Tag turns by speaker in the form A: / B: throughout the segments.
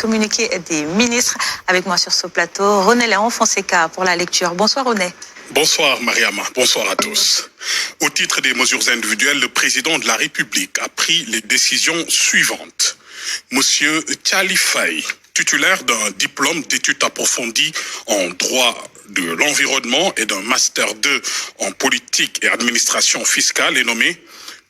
A: communiqué des ministres. Avec moi sur ce plateau, René Léon Fonseca pour la lecture. Bonsoir René.
B: Bonsoir Mariama, bonsoir à tous. Au titre des mesures individuelles, le président de la République a pris les décisions suivantes. Monsieur Tchali Faye, titulaire d'un diplôme d'études approfondies en droit de l'environnement et d'un master 2 en politique et administration fiscale, est nommé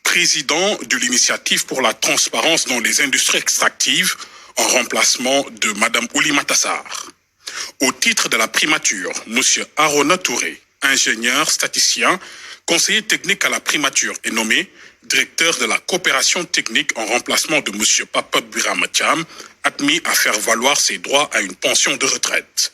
B: président de l'initiative pour la transparence dans les industries extractives en remplacement de Madame Oulimata Sarr. Au titre de la primature, Monsieur Arona Touré, ingénieur, statisticien, conseiller technique à la primature, est nommé directeur de la coopération technique en remplacement de Monsieur Papa Biramatiam, admis à faire valoir ses droits à une pension de retraite.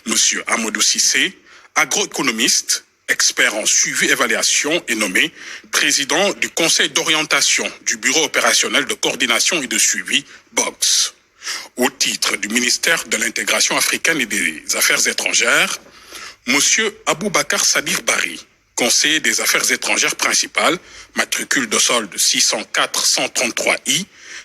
B: Monsieur Amadou Sissé, agroéconomiste, expert en suivi-évaluation, est nommé président du conseil d'orientation du bureau opérationnel de coordination et de suivi, BOX. Au titre du ministère de l'intégration africaine et des affaires étrangères, Monsieur Aboubakar Sadir Bari, conseiller des affaires étrangères principales, matricule de solde 604-133I,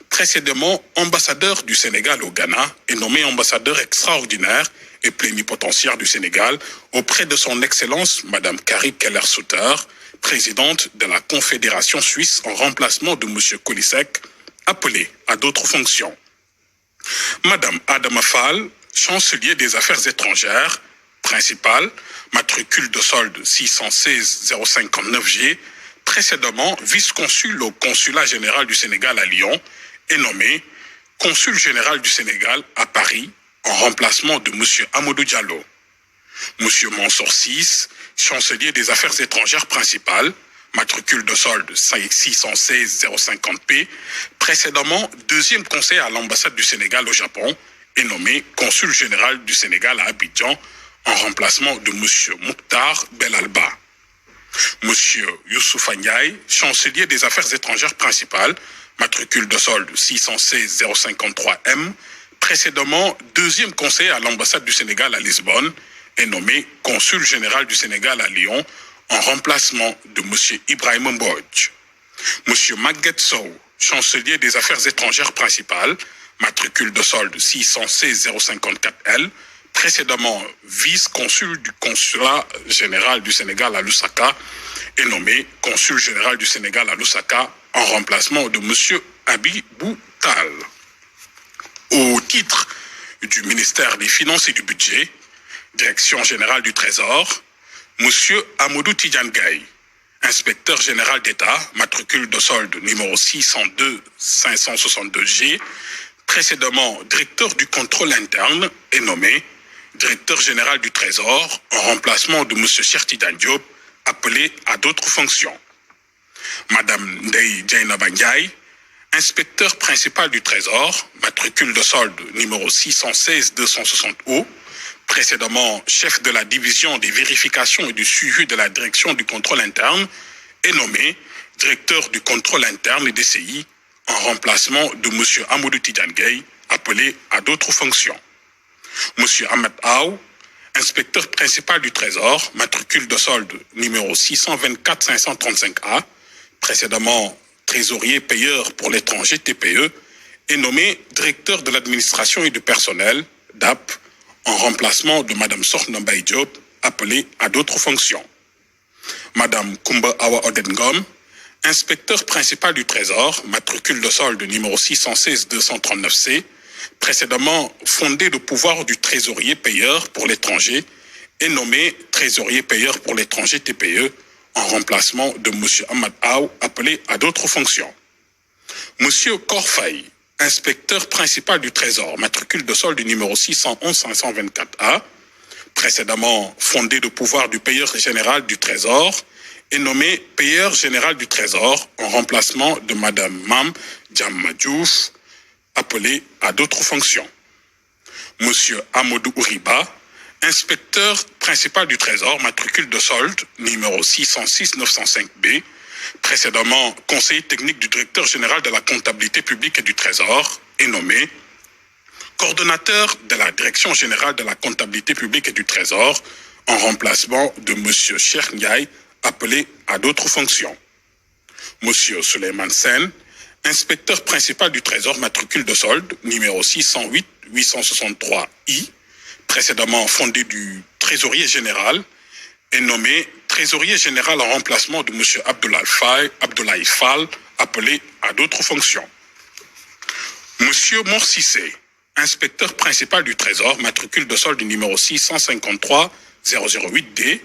B: précédemment ambassadeur du Sénégal au Ghana, est nommé ambassadeur extraordinaire et plénipotentiaire du Sénégal auprès de son Excellence Madame Carrie Keller-Souter, présidente de la Confédération suisse en remplacement de Monsieur Kolisek, appelé à d'autres fonctions. Madame Adama Fall, chancelier des affaires étrangères, principale, matricule de solde 616-059G, précédemment vice-consul au consulat général du Sénégal à Lyon, est nommé consul général du Sénégal à Paris en remplacement de M. Amadou Diallo. M. Mansour Sis, chancelier des affaires étrangères principales, matricule de solde 616-050P, précédemment deuxième conseiller à l'ambassade du Sénégal au Japon, est nommé consul général du Sénégal à Abidjan en remplacement de M. Mokhtar Belalba. M. Youssouf Ndiaye, chancelier des affaires étrangères principales, matricule de solde 616-053M, précédemment deuxième conseiller à l'ambassade du Sénégal à Lisbonne, est nommé consul général du Sénégal à Lyon en remplacement de M. Ibrahim Mbodj. M. Maguette Sow, chancelier des affaires étrangères principales, matricule de solde 616-054L, précédemment vice-consul du consulat général du Sénégal à Lusaka, est nommé consul général du Sénégal à Lusaka en remplacement de M. Abibou Tal. Au titre du ministère des Finances et du Budget, Direction générale du Trésor, M. Amadou Tidiane Gaye, inspecteur général d'État, matricule de solde numéro 602-562G, précédemment directeur du contrôle interne, est nommé directeur général du Trésor en remplacement de M. Chertidan Diop, appelé à d'autres fonctions. Madame Ndeye Djainaba Ndiaye, inspecteur principal du Trésor, matricule de solde numéro 616-260O, précédemment chef de la division des vérifications et du suivi de la direction du contrôle interne, est nommé directeur du contrôle interne et des CI en remplacement de M. Amadou Tidiane Gaye, appelé à d'autres fonctions. M. Ahmed Aou, inspecteur principal du Trésor, matricule de solde numéro 624-535A, précédemment trésorier payeur pour l'étranger TPE, est nommé directeur de l'administration et du personnel, DAP, en remplacement de Mme Sorna Mbaye Diop, appelée à d'autres fonctions. Mme Koumba Awa Odengom, inspecteur principal du Trésor, matricule de solde numéro 616-239C, précédemment fondé le pouvoir du trésorier payeur pour l'étranger, est nommé trésorier payeur pour l'étranger TPE en remplacement de M. Ahmad Aou, appelé à d'autres fonctions. M. Korfaï, inspecteur principal du Trésor, matricule de solde numéro 611-524A, précédemment fondé le pouvoir du payeur général du Trésor, est nommé payeur général du Trésor en remplacement de Mme Mam Djammadjouf, appelé à d'autres fonctions. M. Amadou Ouriba, inspecteur principal du Trésor, matricule de solde numéro 606-905B, précédemment conseiller technique du directeur général de la comptabilité publique et du Trésor, est nommé coordonnateur de la direction générale de la comptabilité publique et du Trésor en remplacement de M. Cheikh Ndiaye, appelé à d'autres fonctions. M. Suleiman Sen, inspecteur principal du Trésor, matricule de solde numéro 863I, précédemment fondé du trésorier général, est nommé trésorier général en remplacement de M. Abdoulaye Fall, appelé à d'autres fonctions. M. Morsissé, inspecteur principal du Trésor, matricule de solde numéro 653-008D,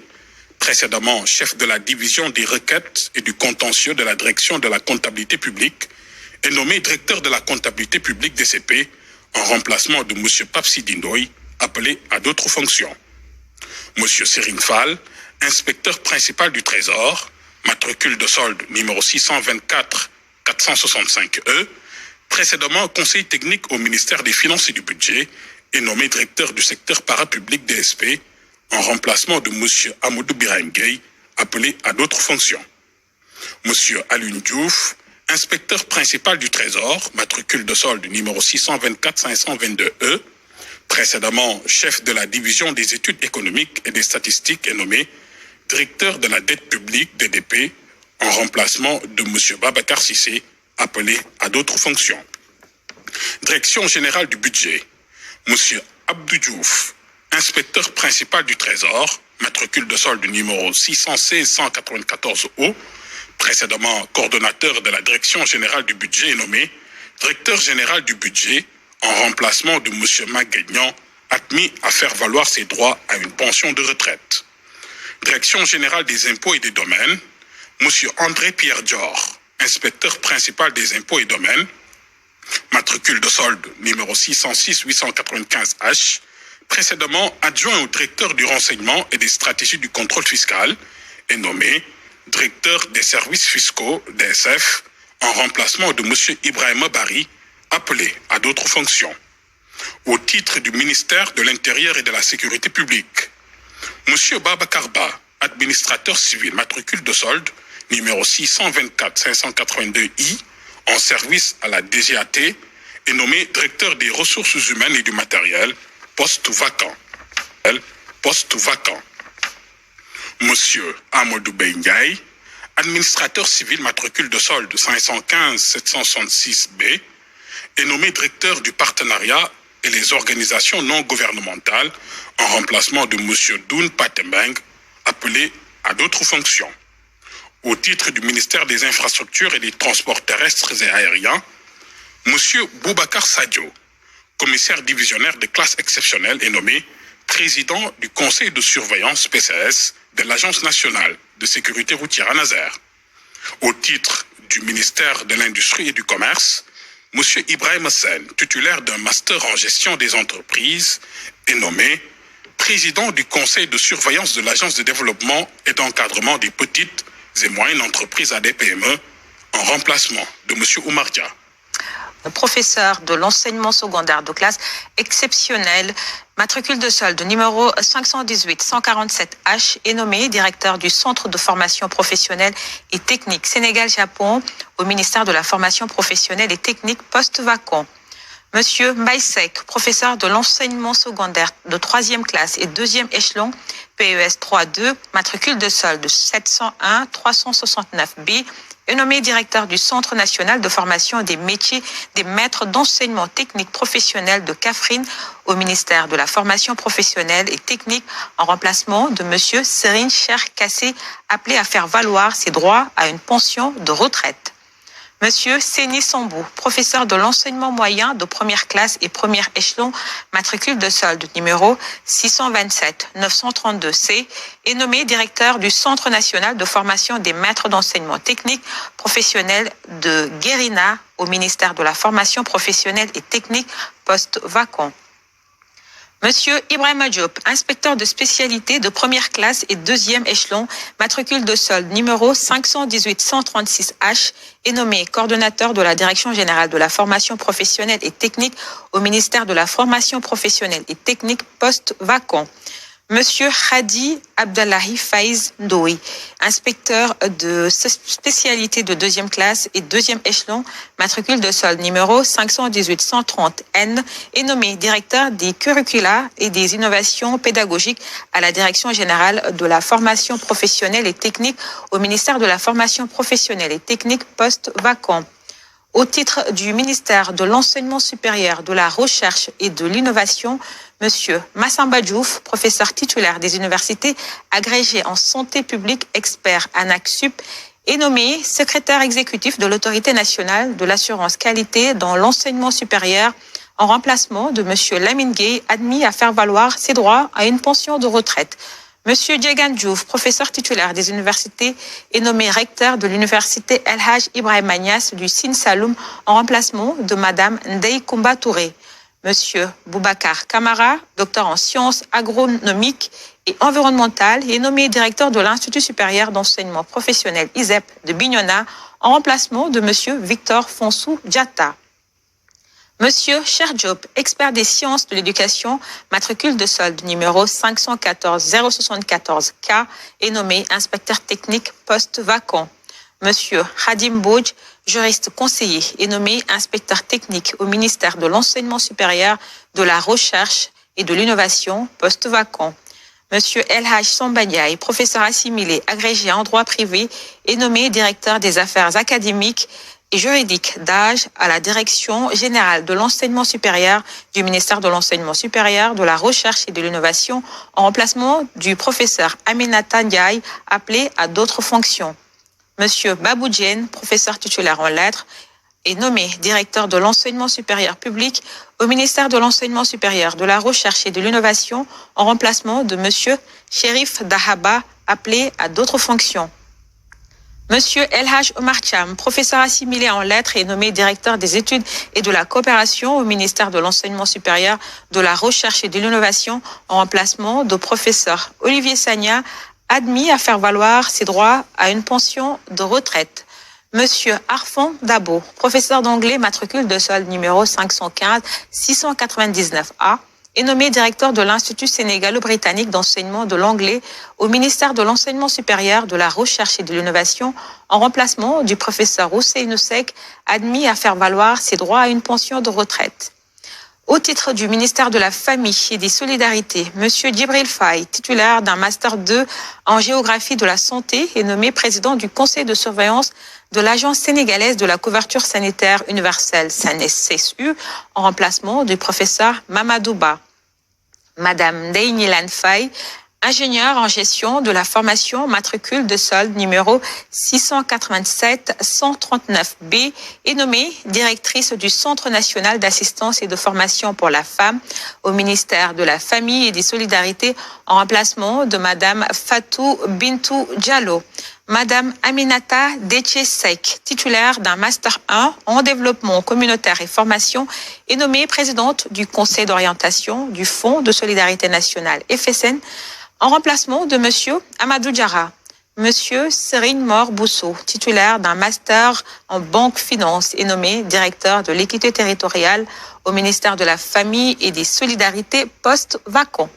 B: précédemment chef de la division des requêtes et du contentieux de la direction de la comptabilité publique, est nommé directeur de la comptabilité publique DCP en remplacement de M. Papsi Dindoy, appelé à d'autres fonctions. M. Serine Fall, inspecteur principal du Trésor, matricule de solde numéro 624-465E, précédemment conseiller technique au ministère des Finances et du Budget, est nommé directeur du secteur parapublic DSP en remplacement de M. Amadou Birahim Gueye, appelé à d'autres fonctions. M. Alun Diouf, inspecteur principal du Trésor, matricule de solde numéro 624-522E, précédemment chef de la division des études économiques et des statistiques, est nommé directeur de la dette publique DDP en remplacement de M. Babacar Sissé, appelé à d'autres fonctions. Direction générale du budget, M. Abdou Diouf, inspecteur principal du Trésor, matricule de solde numéro 616-194O, précédemment coordonnateur de la Direction générale du budget, est nommé directeur général du budget en remplacement de M. Maguignan, admis à faire valoir ses droits à une pension de retraite. Direction générale des impôts et des domaines, M. André Pierre Dior, inspecteur principal des impôts et domaines, matricule de solde numéro 606-895H, précédemment adjoint au directeur du renseignement et des stratégies du contrôle fiscal, est nommé directeur des services fiscaux DSF en remplacement de M. Ibrahima Bari, appelé à d'autres fonctions. Au titre du ministère de l'Intérieur et de la Sécurité publique, M. Babacar Ba, administrateur civil, matricule de solde numéro 624-582I, en service à la DGAT, est nommé directeur des ressources humaines et du matériel, poste vacant. Monsieur Amadou Ndiaye, administrateur civil, matricule de solde 515-766B, est nommé directeur du partenariat et les organisations non gouvernementales en remplacement de monsieur Doun Patembeng, appelé à d'autres fonctions. Au titre du ministère des Infrastructures et des Transports terrestres et aériens, monsieur Boubacar Sadio, commissaire divisionnaire de classe exceptionnelle, est nommé président du conseil de surveillance PCS de l'Agence nationale de sécurité routière à Nazaire. Au titre du ministère de l'Industrie et du Commerce, M. Ibrahim Sen, titulaire d'un master en gestion des entreprises, est nommé président du conseil de surveillance de l'Agence de développement et d'encadrement des petites et moyennes entreprises ADPME en remplacement de M. Oumar Dia.
A: Professeur de l'enseignement secondaire de classe exceptionnelle, matricule de solde numéro 518-147H, est nommé directeur du Centre de formation professionnelle et technique Sénégal-Japon au ministère de la formation professionnelle et technique poste vacant. Monsieur Maïsek, professeur de l'enseignement secondaire de 3e classe et 2e échelon, PES 3-2, matricule de solde 701-369B, est nommé directeur du Centre national de formation des métiers des maîtres d'enseignement technique professionnel de Kaffrine au ministère de la formation professionnelle et technique en remplacement de monsieur Serine Cherkassé, appelé à faire valoir ses droits à une pension de retraite. Monsieur Séni Sambou, professeur de l'enseignement moyen de 1re classe et 1er échelon, matricule de solde numéro 627-932C, est nommé directeur du Centre national de formation des maîtres d'enseignement technique professionnel de Guérina au ministère de la formation professionnelle et technique poste vacant. Monsieur Ibrahima Diop, inspecteur de spécialité de 1re classe et 2e échelon, matricule de solde numéro 518-136H, est nommé coordonnateur de la Direction générale de la formation professionnelle et technique au ministère de la formation professionnelle et technique poste vacant. Monsieur Hadi Abdallahi Faiz Ndoui, inspecteur de spécialité de 2e classe et 2e échelon, matricule de solde numéro 518-130N, est nommé directeur des curricula et des innovations pédagogiques à la Direction générale de la formation professionnelle et technique au ministère de la formation professionnelle et technique poste vacant. Au titre du ministère de l'Enseignement supérieur, de la Recherche et de l'Innovation, M. Massamba Diouf, professeur titulaire des universités, agrégé en santé publique, expert ANAQ-Sup, est nommé secrétaire exécutif de l'Autorité nationale de l'assurance qualité dans l'enseignement supérieur en remplacement de M. Lamine Gueye, admis à faire valoir ses droits à une pension de retraite. M. Djegan Diouf, professeur titulaire des universités, est nommé recteur de l'université El Hadj Ibrahima Niass du Sine Saloum en remplacement de Mme Ndeye Koumba Touré. M. Boubacar Kamara, docteur en sciences agronomiques et environnementales, est nommé directeur de l'Institut supérieur d'enseignement professionnel ISEP de Bignona en remplacement de M. Victor Fonsou Diatta. Monsieur Cher Diop, expert des sciences de l'éducation, matricule de solde numéro 514 074 K, est nommé inspecteur technique poste vacant. Monsieur Hadim Bouj, juriste conseiller, est nommé inspecteur technique au ministère de l'Enseignement supérieur, de la Recherche et de l'Innovation, poste vacant. Monsieur El Hadj Sambagnaï, professeur assimilé, agrégé en droit privé, est nommé directeur des affaires académiques et juridique d'âge à la Direction générale de l'enseignement supérieur du ministère de l'Enseignement supérieur, de la Recherche et de l'Innovation en remplacement du professeur Aminata Ndiaye, appelé à d'autres fonctions. Monsieur Babou Diène, professeur titulaire en lettres, est nommé directeur de l'enseignement supérieur public au ministère de l'Enseignement supérieur, de la Recherche et de l'Innovation en remplacement de monsieur Chérif Dahaba, appelé à d'autres fonctions. Monsieur El Hadj Omar Cham, professeur assimilé en lettres, est nommé directeur des études et de la coopération au ministère de l'Enseignement supérieur, de la Recherche et de l'Innovation en remplacement de professeur Olivier Sagna, admis à faire valoir ses droits à une pension de retraite. Monsieur Arfan Dabo, professeur d'anglais, matricule de solde numéro 515 699 A, est nommé directeur de l'Institut sénégalo-britannique d'enseignement de l'anglais au ministère de l'Enseignement supérieur, de la Recherche et de l'Innovation en remplacement du professeur Hussein Sek, admis à faire valoir ses droits à une pension de retraite. Au titre du ministère de la Famille et des Solidarités, M. Djibril Faye, titulaire d'un Master 2 en géographie de la santé, est nommé président du conseil de surveillance de l'Agence sénégalaise de la couverture sanitaire universelle, SANES-CSU, en remplacement du professeur Mamadouba. Madame Ndeye Faye, ingénieure en gestion de la formation, matricule de solde numéro 687 139B, est nommée directrice du Centre national d'assistance et de formation pour la femme au ministère de la Famille et des Solidarités en remplacement de Madame Fatou Bintou Diallo. Madame Aminata Détché-Sek, titulaire d'un Master 1 en développement communautaire et formation, est nommée présidente du Conseil d'orientation du Fonds de solidarité nationale FSN en remplacement de Monsieur Amadou Diarra. Monsieur Serine Mor Bousso, titulaire d'un Master en banque finance, est nommé directeur de l'équité territoriale au ministère de la Famille et des Solidarités poste vacant.